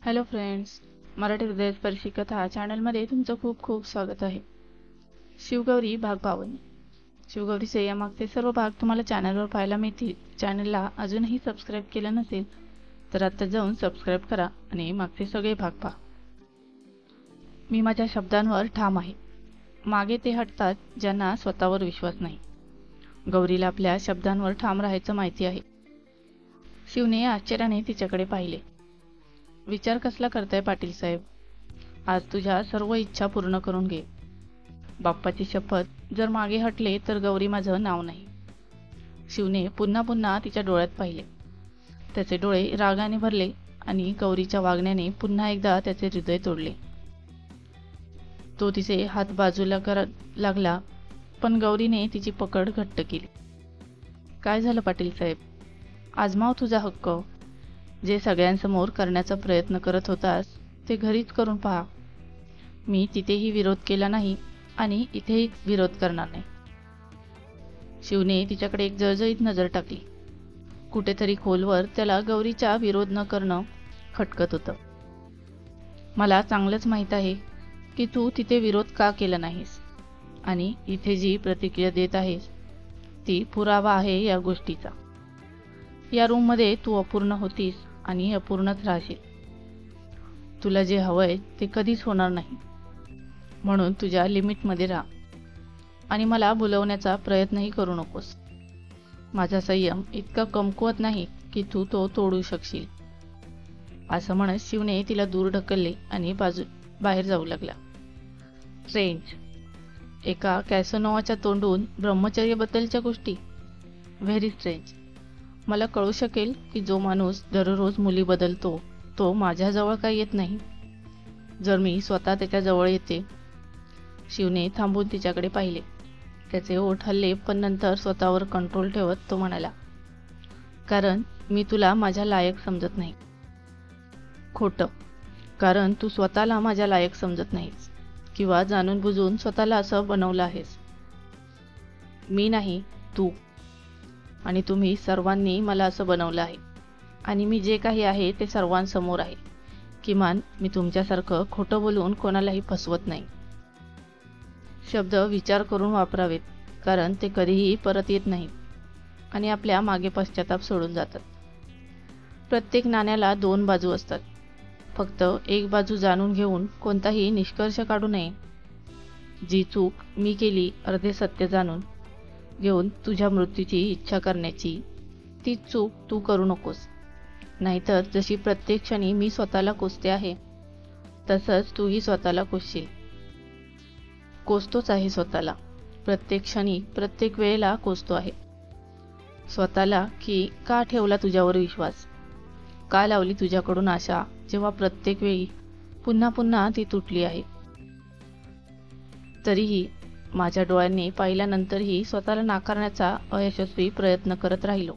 Hello friends, Marathi हृदय स्पर्शी कथा चॅनलमध्ये तुमचं खूप खूप स्वागत आहे. शिवगौरी भाग 52. शिवगौरीचे यामागचे सर्व भाग तुम्हाला चॅनलवर पाहायला मिळतील. चॅनलला अजूनही सबस्क्राईब केलं नसेल तर आता जाऊन सबस्क्राईब करा आणि मागचे सगळे भाग पहा. मी माझ्या शब्दांवर ठाम आहे. मागे ते हटतात ज्यांना स्वतःवर विश्वास नाही. गौरीला आपल्या शब्दांवर ठाम राहायचं माहिती आहे. शिवने आश्चर्याने तिच्याकडे पाहिले. विचार कसला करताय पाटील साहेब? आज तुझ्या सर्व इच्छा पूर्ण करून घे. बाप्पाची शपथ, जर मागे हटले तर गौरी माझं नाव नाही. शिवने पुन्हा पुन्हा तिच्या डोळ्यात पाहिले. त्याचे डोळे रागाने भरले आणि गौरीच्या वागण्याने पुन्हा एकदा त्याचे हृदय तोडले. तो तिचे हात बाजूला करत लागला, पण गौरीने तिची पकड घट्ट केली. काय झालं पाटील साहेब? आजमाव तुझा हक्क. जे सगळ्यांसमोर करण्याचा प्रयत्न करत होतास ते घरीच करून पहा. मी तिथेही विरोध केला नाही आणि इथेही विरोध करणार नाही. शिवने तिच्याकडे एक जळजळीत नजर टाकली. कुठेतरी खोलवर त्याला गौरीचा विरोध न करणं खटकत होतं. मला चांगलंच माहीत आहे की तू तिथे विरोध का केला नाहीस, आणि इथे जी प्रतिक्रिया देत आहेस ती पुरावा आहे या गोष्टीचा. या रूममध्ये तू अपूर्ण होतीस आणि अपूर्णच राहशील. तुला जे हवंय ते कधीच होणार नाही. म्हणून तुझ्या लिमिटमध्ये राहा आणि मला बोलवण्याचा प्रयत्नही करू नकोस. माझा संयम इतका कमकुवत नाही की तू तो तोडू शकशील. असं म्हणत शिवने तिला दूर ढकलले आणि बाहेर जाऊ लागला. स्ट्रेंज. एका कॅसोनोवाच्या तोंडून ब्रह्मचर्याबद्दलच्या गोष्टी. Very strange. मला कळू शकेल की जो माणूस दररोज मुली बदलतो तो माझ्याजवळ का येत नाही, जर मी स्वतः त्याच्याजवळ येते. शिवने थांबून तिच्याकडे पाहिले. त्याचे ओठ हल्ले, पण नंतर स्वतःवर कंट्रोल ठेवत तो म्हणाला, कारण मी तुला माझ्या लायक समजत नाही. खोटं. कारण तू स्वतःला माझ्या लायक समजत नाहीस किंवा जाणून बुजून स्वतःला असं बनवलं आहेस. मी नाही, तू आणि तुम्ही सर्वांनी मला असं बनवलं आहे, आणि मी जे काही आहे ते सर्वांसमोर आहे. किमान मी तुमच्यासारखं खोटं बोलून कोणालाही फसवत नाही. शब्द विचार करून वापरावेत, कारण ते कधीही परत येत नाहीत आणि आपल्या मागे पश्चाताप सोडून जातात. प्रत्येक नाण्याला दोन बाजू असतात. फक्त एक बाजू जाणून घेऊन कोणताही निष्कर्ष काढू नये. जी चूक मी केली अर्धे सत्य जाणून घेऊन तुझ्या मृत्यूची इच्छा करण्याची, ती चूक तू करू नकोस. नाहीतर जशी प्रत्येक क्षणी मी स्वतःला कोसते आहे तसंच तूही स्वतःला कोसशील. कोसतोच आहे स्वतःला. प्रत्येक क्षणी, प्रत्येक वेळेला कोसतो आहे स्वतःला. की का ठेवला तुझ्यावर विश्वास? का लावली तुझ्याकडून आशा, जेव्हा प्रत्येक वेळी पुन्हा पुन्हा ती तुटली आहे? तरीही माझ्या डोळ्यांनी पाहिल्यानंतरही स्वतःला नाकारण्याचा अयशस्वी प्रयत्न करत राहिलो.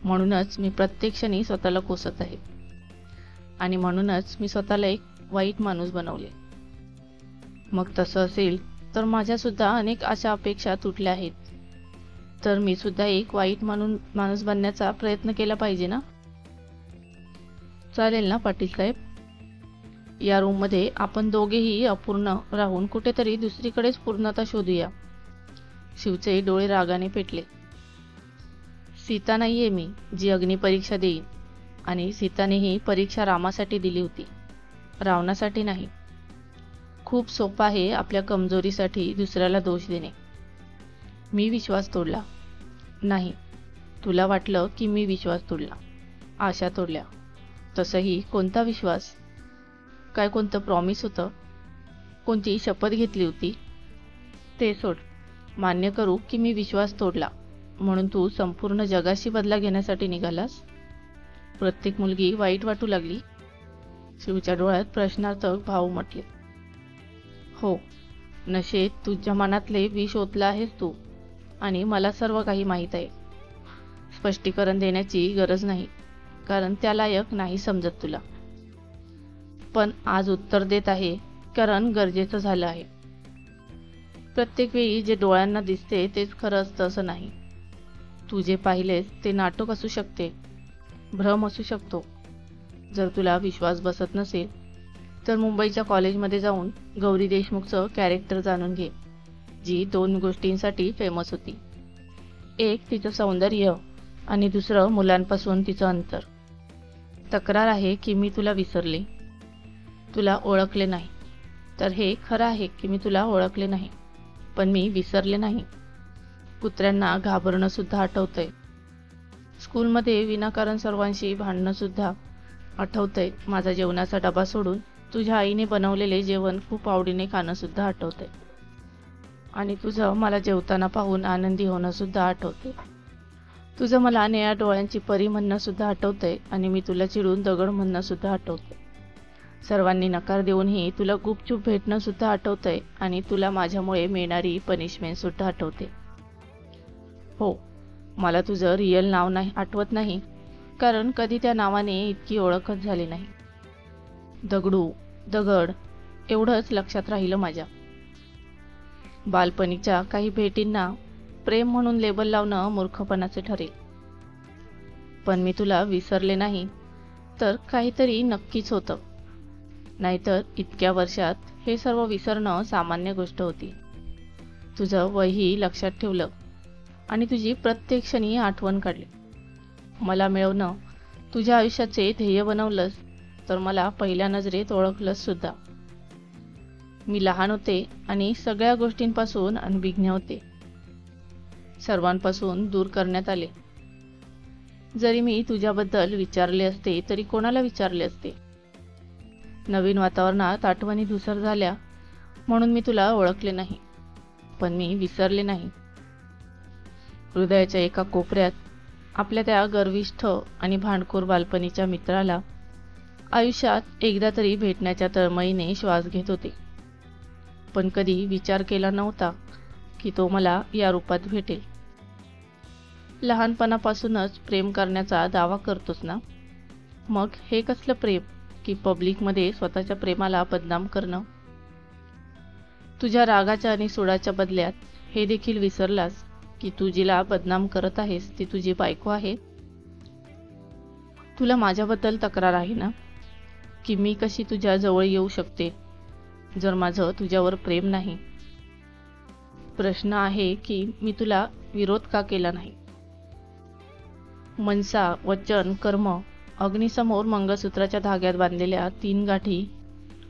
म्हणूनच मी प्रत्येक क्षणी स्वतःला कोसत आहे, आणि म्हणूनच मी स्वतःला एक वाईट माणूस बनवले. मग तसं असेल तर माझ्यासुद्धा अनेक आशा अपेक्षा तुटल्या आहेत, तर मी सुद्धा एक वाईट माणूस बनण्याचा प्रयत्न केला पाहिजे ना? चालेल ना पाटील साहेब? या रूममध्ये आपण दोघेही अपूर्ण राहून कुठेतरी दुसरीकडेच पूर्णता शोधूया. शिवचे डोळे रागाने पेटले. सीता नाहीये मी जी अग्निपरीक्षा देईन, आणि सीतानेही परीक्षा रामासाठी दिली होती, रावणासाठी नाही. खूप सोपं आहे आपल्या कमजोरीसाठी दुसऱ्याला दोष देणे. मी विश्वास तोडला नाही. तुला वाटलं की मी विश्वास तोडला, आशा तोडल्या. तसंही कोणता विश्वास? काय कोणतं प्रॉमिस होतं? कोणती शपथ घेतली होती? ते सोड. मान्य करू की मी विश्वास तोडला, म्हणून तू संपूर्ण जगाशी बदला घेण्यासाठी निघालास? प्रत्येक मुलगी वाईट वाटू लागली. शिवच्या डोळ्यात प्रश्नार्थक भाव उमटले. हो, नशेत तुझ्या मनातले विष ओतलं आहेस तू, आणि मला सर्व काही माहीत आहे. स्पष्टीकरण देण्याची गरज नाही, कारण त्या लायक नाही समजत तुला. पण आज उत्तर देत आहे, कारण गरजेचं झालं आहे. प्रत्येक वेळी जे डोळ्यांना दिसते तेच खरं असतं असं नाही. तू जे पाहिलेस ते नाटक असू शकते, भ्रम असू शकतो, जर तुला विश्वास बसत नसेल तर मुंबईच्या कॉलेजमध्ये जाऊन गौरी देशमुखचं कॅरेक्टर जाणून घे, जी 2 गोष्टींसाठी फेमस होती. एक तिचं सौंदर्य आणि दुसरं मुलांपासून तिचं अंतर. तक्रार आहे की मी तुला विसरले, तुला ओळखले नाही. तर हे खरं आहे की मी तुला ओळखले नाही, पण मी विसरले नाही. कुत्र्यांना घाबरणं सुद्धा आठवतंय. स्कूलमध्ये विनाकारण सर्वांशी भांडणं सुद्धा आठवतंय. माझा जेवणाचा डबा सोडून तुझ्या आईने बनवलेले जेवण खूप आवडीने खाणं सुद्धा आठवतंय. आणि तुझं मला जेवताना पाहून आनंदी होणं सुद्धा आठवते. तुझं मला निळ्या डोळ्यांची परी म्हणणं सुद्धा आठवतंय आणि मी तुला चिडून दगड म्हणणं सुद्धा आठवते. सर्वांनी नकार देऊनही तुला गुपचूप भेटणं सुद्धा आठवतंय आणि तुला माझ्यामुळे मिळणारी पनिशमेंट सुद्धा आठवते. हो, मला तुझं रिअल नाव नाही आठवत नाही, कारण कधी त्या नावाने इतकी ओळखच झाली नाही. दगडू, दगड एवढंच लक्षात राहिलं माझ्या. बालपणीच्या काही भेटींना प्रेम म्हणून लेबल लावणं मूर्खपणाचे ठरेल. पण मी तुला विसरले नाही तर काहीतरी नक्कीच होतं. नाहीतर इतक्या वर्षात हे सर्व विसरणं सामान्य गोष्ट होती. तुझं वयही लक्षात ठेवलं आणि तुझी प्रत्येक क्षणी आठवण काढली. मला मिळवणं तुझ्या आयुष्याचे ध्येय बनवलंस तर मला पहिल्या नजरेत ओळखलंस सुद्धा. मी लहान होते आणि सगळ्या गोष्टींपासून अनभिज्ञ होते. सर्वांपासून दूर करण्यात आले. जरी मी तुझ्याबद्दल विचारले असते तरी कोणाला विचारले असते. नवीन वातावरणात आठवणी धुसर झाल्या म्हणून मी तुला ओळखले नाही, पण मी विसरले नाही. हृदयाच्या एका कोपऱ्यात आपल्या त्या गर्विष्ठ आणि भांडखोर बालपणीच्या मित्राला आयुष्यात एकदा तरी भेटण्याच्या तळमळीने श्वास घेत होते. पण कधी विचार केला नव्हता की तो मला या रूपात भेटेल. लहानपणापासूनच प्रेम करण्याचा दावा करतोस ना, मग हे कसलं प्रेम की पब्लिकमध्ये स्वतःच्या प्रेमाला बदनाम करणं. तुझ्या रागाच्या आणि सुडाच्या बदल्यात हे देखील विसरलास की तू जिला बदनाम करत आहेस ती तुझी बायको आहे. तुला माझ्याबद्दल तक्रार आहे ना, की मी कशी तुझ्या जवळ येऊ शकते जर माझं तुझ्यावर प्रेम नाही. प्रश्न आहे की मी तुला विरोध का केला नाही. मनसा, वचन, कर्म अग्नीसमोर मंगळसूत्राच्या धाग्यात बांधलेल्या 3 गाठी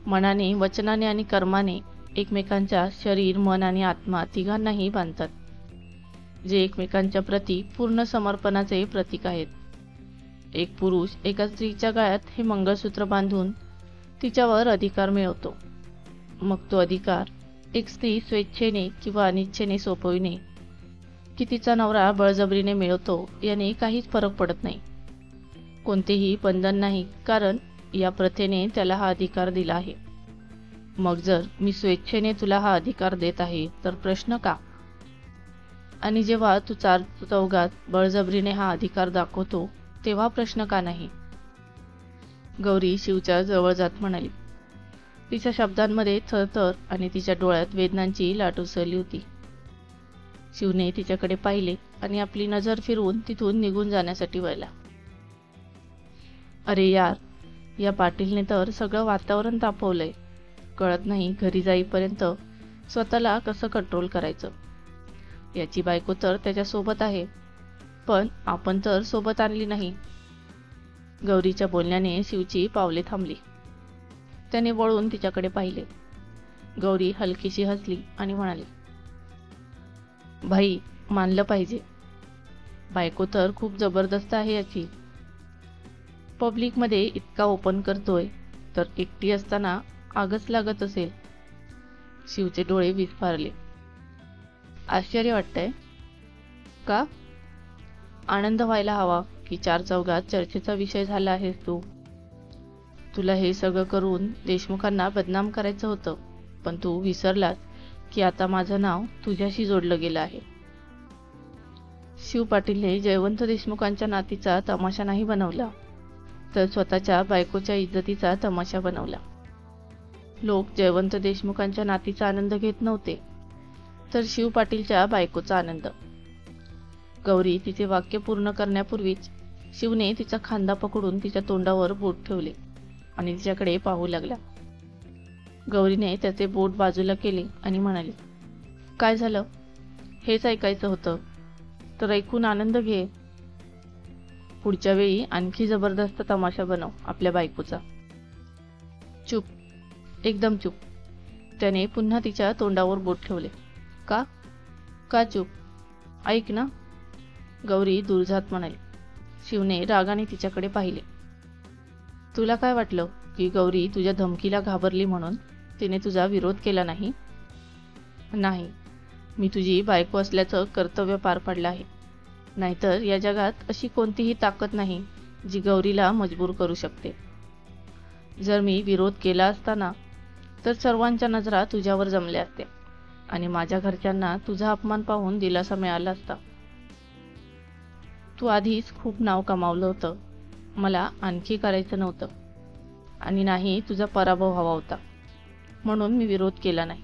मनाने, वचनाने आणि कर्माने एकमेकांच्या शरीर, मन आणि आत्मा तिघांनाही बांधतात, जे एकमेकांच्या प्रती पूर्ण समर्पणाचे प्रतीक आहेत. एक पुरुष एका स्त्रीच्या गळ्यात हे मंगळसूत्र बांधून तिच्यावर अधिकार मिळवतो. मग तो अधिकार एक स्त्री स्वेच्छेने किंवा अनिच्छेने सोपविणे की तिचा नवरा बळजबरीने मिळवतो याने काहीच फरक पडत नाही. कोणतेही बंधन नाही, कारण या प्रथेने त्याला हा अधिकार दिला आहे. मग जर मी स्वेच्छेने तुला हा अधिकार देत आहे तर प्रश्न का? आणि जेव्हा तू 4 चौघात बळजबरीने हा अधिकार दाखवतो तेव्हा प्रश्न का नाही? गौरी शिवच्या जवळ जात म्हणाली. तिच्या शब्दांमध्ये थरथर आणि तिच्या डोळ्यात वेदनांची लाट उसळली होती. शिवने तिच्याकडे पाहिले आणि आपली नजर फिरवून तिथून निघून जाण्यासाठी वळला. अरे यार, या पाटीलने तर सगळं वातावरण तापवलंय. कळत नाही घरी जाईपर्यंत स्वतःला कसं कंट्रोल करायचं. याची बायको तर त्याच्यासोबत आहे, पण आपण तर सोबत आणली नाही. गौरीच्या बोलण्याने शिवची पावले थांबली. त्याने वळून तिच्याकडे पाहिले. गौरी हलकीशी हसली आणि म्हणाली, भाई, मानलं पाहिजे. बायको तर खूप जबरदस्त आहे याची. पब्लिकमध्ये इतका ओपन करतोय तर एकटी असताना आगच लागत असेल. शिवचे डोळे विस्फारले. आश्चर्य वाटतंय का? आनंद व्हायला हवा की 4 चौघात चर्चेचा विषय झाला आहेस तू. तुला हे सगळं करून देशमुखांना बदनाम करायचं होतं, पण तू विसरलास की आता माझं नाव तुझ्याशी जोडलं गेलं आहे. शिव पाटीलने जयवंत देशमुखांच्या नातीचा तमाशा नाही बनवला, तर स्वतःच्या बायकोच्या इज्जतीचा तमाशा बनवला. लोक जयवंत देशमुखांच्या नातीचा आनंद घेत नव्हते, तर शिव पाटीलच्या बायकोचा आनंद. गौरी तिचे वाक्य पूर्ण करण्यापूर्वीच शिवने तिचा खांदा पकडून तिच्या तोंडावर बोट ठेवले आणि तिच्याकडे पाहू लागला. गौरीने त्याचे बोट बाजूला केले आणि म्हणाली, काय झालं? हेच ऐकायचं होतं तर ऐकून आनंद घे. पुढच्या वेळी आणखी जबरदस्त तमाशा बनव आपल्या बायकोचा. चूप, एकदम चूप. त्याने पुन्हा तिच्या तोंडावर बोट ठेवले. का का चूप? ऐक ना, गौरी दुर्जात म्हणाली. शिवने रागाने तिच्याकडे पाहिले. तुला काय वाटलं की गौरी तुझ्या धमकीला घाबरली म्हणून तिने तुझा विरोध केला नाही? नाही, मी तुझी बायको असल्याचं कर्तव्य पार पाडलं आहे. नाहीतर या जगात अशी कोणतीही ताकद नाही जी गौरीला मजबूर करू शकते. जर मी विरोध केला असता ना तर सर्वांच्या नजरा तुझ्यावर जमल्या असत्या आणि माझ्या घरच्यांना तुझा अपमान पाहून दिलासा मिळाला असता. तू आधीच खूप नाव कमावलं होतं. मला आणखी करायचं नव्हतं आणि नाही तुझा पराभव हवा होता म्हणून मी विरोध केला नाही.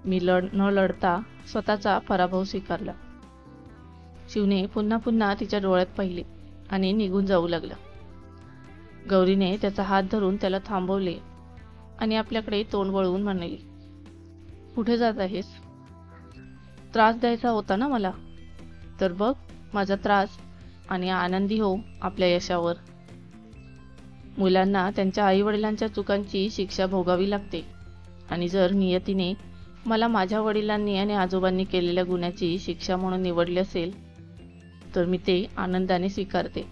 मी न लढता स्वतःचा पराभव स्वीकारला. शिवने पुन्हा पुन्हा तिच्या डोळ्यात पाहिले आणि निघून जाऊ लागला. गौरीने त्याचा हात धरून त्याला थांबवले आणि आपल्याकडे तोंड वळवून म्हणाली, कुठे जात आहेस? त्रास द्यायचा होता ना मला, तर बघ माझा त्रास आणि आनंदी हो आपल्या यशावर. मुलांना त्यांच्या आईवडिलांच्या चुकांची शिक्षा भोगावी लागते आणि जर नियतीने मला माझ्या वडिलांनी आणि आजोबांनी केलेल्या गुन्ह्याची शिक्षा म्हणून निवडली असेल तर मी ते आनंदाने स्वीकारते.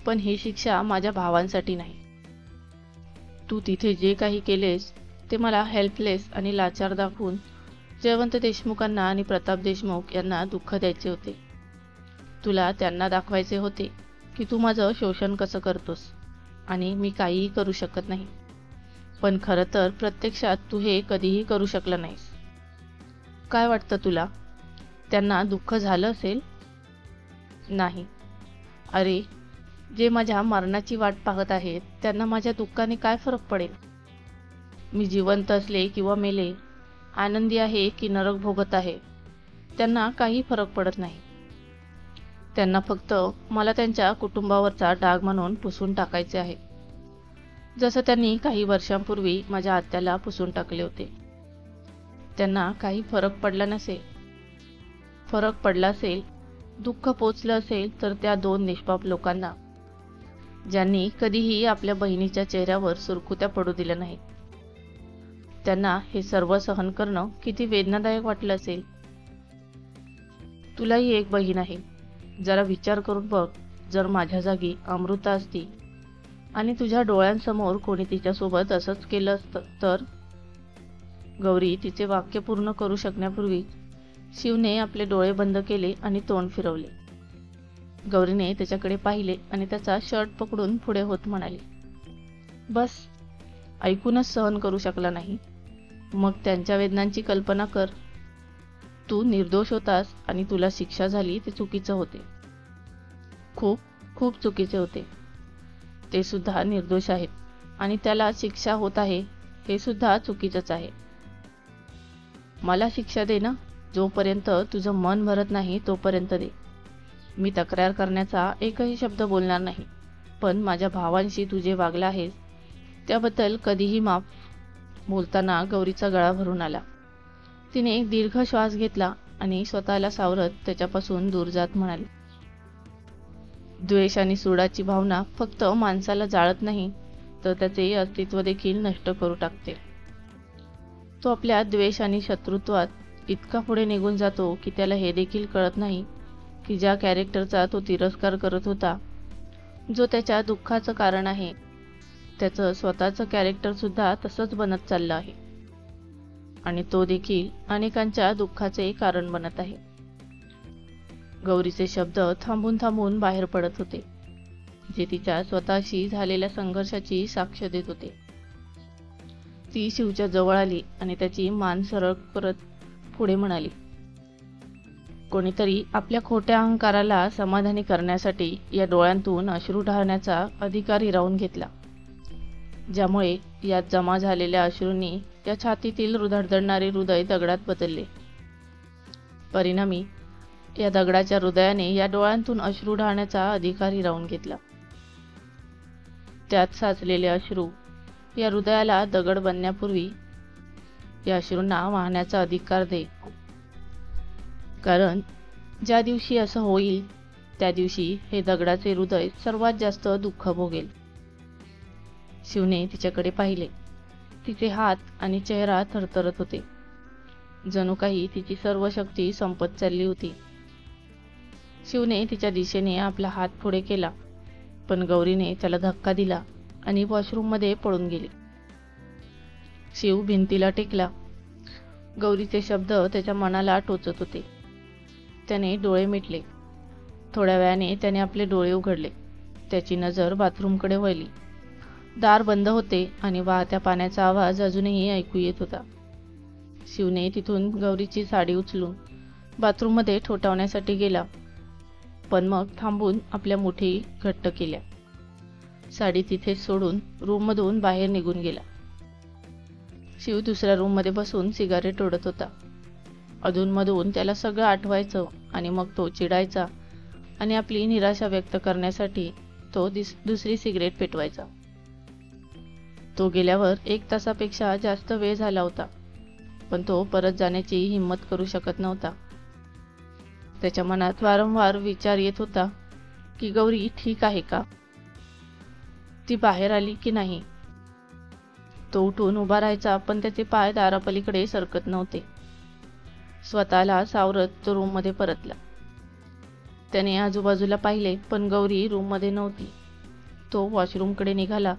पण ही शिक्षा माझ्या भावांसाठी नाही. तू तिथे जे काही केलेस ते मला हेल्पलेस आणि लाचार दाखवून जयवंत देशमुखांना आणि प्रताप देशमुख यांना दुःख द्यायचे होते. तुला त्यांना दाखवायचे होते की तू माझं शोषण कसं करतोस आणि मी काहीही करू शकत नाही. पण खरं तर प्रत्यक्षात तू हे कधीही करू शकला नाहीस. काय वाटतं तुला, त्यांना दुःख झालं असेल? नाही. अरे, जे माझ्या मरणाची वाट पाहत आहेत त्यांना माझ्या दुःखाने काय फरक पडेल? मी जिवंत असले किंवा मेले, आनंदी आहे की नरक भोगत आहे, त्यांना काही फरक पडत नाही. त्यांना फक्त मला त्यांच्या कुटुंबावरचा डाग म्हणून पुसून टाकायचे आहे, जसं त्यांनी काही वर्षांपूर्वी माझ्या आत्याला पुसून टाकले होते. त्यांना काही फरक पडला नसेल. फरक पडला असेल, दुःख पोचलं असेल तर त्या दोन निष्पाप लोकांना ज्यांनी कधीही आपल्या बहिणीच्या चेहऱ्यावर सुरकुत्या पडू दिल्या नाहीत. त्यांना हे सर्व सहन करणं किती वेदनादायक वाटलं असेल. तुलाही एक बहीण आहे. जरा विचार करून बघ, जर माझ्या जागी अमृता असती आणि तुझ्या डोळ्यांसमोर कोणी तिच्यासोबत असंच केलं असतं तर. गौरी तिचे वाक्य पूर्ण करू शकण्यापूर्वी शिवने आपले डोळे बंद केले आणि तोंड फिरवले. गौरीने त्याच्याकडे पाहिले आणि त्याचा शर्ट पकडून पुढे होत म्हणाली, बस, ऐकूनच सहन करू शकला नाही. मग त्यांच्या वेदनांची कल्पना कर. तू निर्दोष होतास आणि तुला शिक्षा झाली ते चुकीचं होते. खूप खूप चुकीचे होते. ते सुद्धा निर्दोष आहेत आणि त्याला शिक्षा होत आहे हे सुद्धा चुकीचंच आहे. मला शिक्षा दे ना, जोपर्यंत तुझं मन भरत नाही तोपर्यंत दे. मी तक्रार करण्याचा एकही शब्द बोलणार नाही, पण माझ्या भावांशी तू जे वागला आहेस त्याबद्दल कधीही माफ. बोलताना गौरीचा गळा भरून आला. तिने एक दीर्घ श्वास घेतला आणि स्वतःला सावरत त्याच्यापासून दूर जात म्हणाली, द्वेष आणि सूडाची भावना फक्त माणसाला जाळत नाही तर त्याचे अस्तित्व देखील नष्ट करू टाकते. तो आपल्या द्वेष आणि शत्रुत्वात इतका पुढे निघून जातो की त्याला हे देखील कळत नाही की ज्या कॅरेक्टरचा तो तिरस्कार करत होता, जो त्याच्या दुःखाचं कारण आहे, त्याचं स्वतःचं कॅरेक्टर सुद्धा तसंच बनत चाललं आहे आणि तो देखील अनेकांच्या दुःखाचे कारण बनत आहे. गौरीचे शब्द थांबून थांबून बाहेर पडत होते, जे तिच्या स्वतःशी झालेल्या संघर्षाची साक्ष देत होते. ती शिवच्या जवळ आली आणि त्याची मान सरळ करत पुढे म्हणाली, कोणीतरी आपल्या खोट्या अहंकाराला समाधानी करण्यासाठी या डोळ्यांतून अश्रू ढाळण्याचा अधिकार हिरावून घेतला, ज्यामुळे यात जमा झालेल्या अश्रूंनी त्या छातीतील धडधडणारे हृदय दगडात बदलले. परिणामी या दगडाच्या हृदयाने या डोळ्यांतून अश्रू ढाळण्याचा अधिकार हिरावून घेतला. त्यात साचलेले अश्रू या हृदयाला दगड बनण्यापूर्वी या अश्रूंना वाहण्याचा अधिकार दे. कारण ज्या दिवशी असं होईल त्या दिवशी हे दगडाचे हृदय सर्वात जास्त दुःख भोगेल. शिवने तिच्याकडे पाहिले. तिचे हात आणि चेहरा थरथरत होते. जणू काही तिची सर्व शक्ती संपत चालली होती. शिवने तिच्या दिशेने आपला हात पुढे केला, पण गौरीने त्याला धक्का दिला आणि वॉशरूममध्ये पळून गेली. शिव भिंतीला टेकला. गौरीचे शब्द त्याच्या मनाला टोचत होते. त्याने डोळे मिटले. थोड्या वेळाने त्याने आपले डोळे उघडले. त्याची नजर बाथरूमकडे वळली. दार बंद होते आणि वाहत्या पाण्याचा आवाज अजूनही ऐकू येत होता. शिवने तिथून गौरीची साडी उचलून बाथरूममध्ये ठोठावण्यासाठी गेला, पण मग थांबून आपल्या मुठी घट्ट केल्या. साडी तिथेच सोडून रूममधून बाहेर निघून गेला. शिव दुसऱ्या रूममध्ये बसून सिगारेट ओढत होता. अधूनमधून त्याला सगळं आठवायचं आणि मग तो चिडायचा आणि आपली निराशा व्यक्त करण्यासाठी तो दुसरी सिगरेट पेटवायचा. तो गेल्यावर 1 तासापेक्षा जास्त वेळ झाला होता, पण तो परत जाण्याची हिंमत करू शकत नव्हता. त्याच्या मनात वारंवार विचार येत होता की गौरी ठीक आहे का? ती बाहेर आली की नाही? तो उठून उभा राहायचा, पण त्याचे पाय दारापलीकडे सरकत नव्हते. स्वतःला सावरत तो रूममध्ये परतला. त्याने आजूबाजूला पाहिले, पण गौरी रूममध्ये नव्हती. तो वॉशरूमकडे निघाला,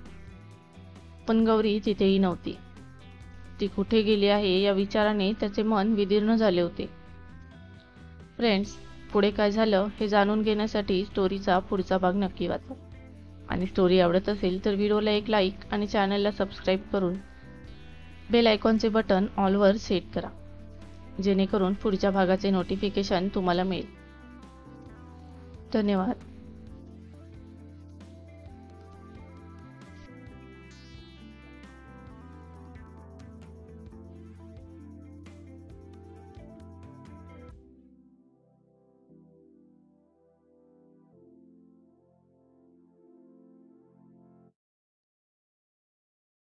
पण गौरी तिथेही नव्हती. ती कुठे गेली आहे या विचाराने त्याचे मन विदीर्ण झाले होते. फ्रेंड्स, पुढे काय झालं हे जाणून घेण्यासाठी स्टोरीचा पुढचा भाग नक्की वाचा. आणि स्टोरी आवडत असेल तर व्हिडिओला एक लाईक आणि चॅनलला सबस्क्राईब करून बेल आयकॉनचे बटन ऑलवर सेट करा, जेणेकरून पुढच्या भागाचे नोटिफिकेशन तुम्हाला मिळेल. धन्यवाद.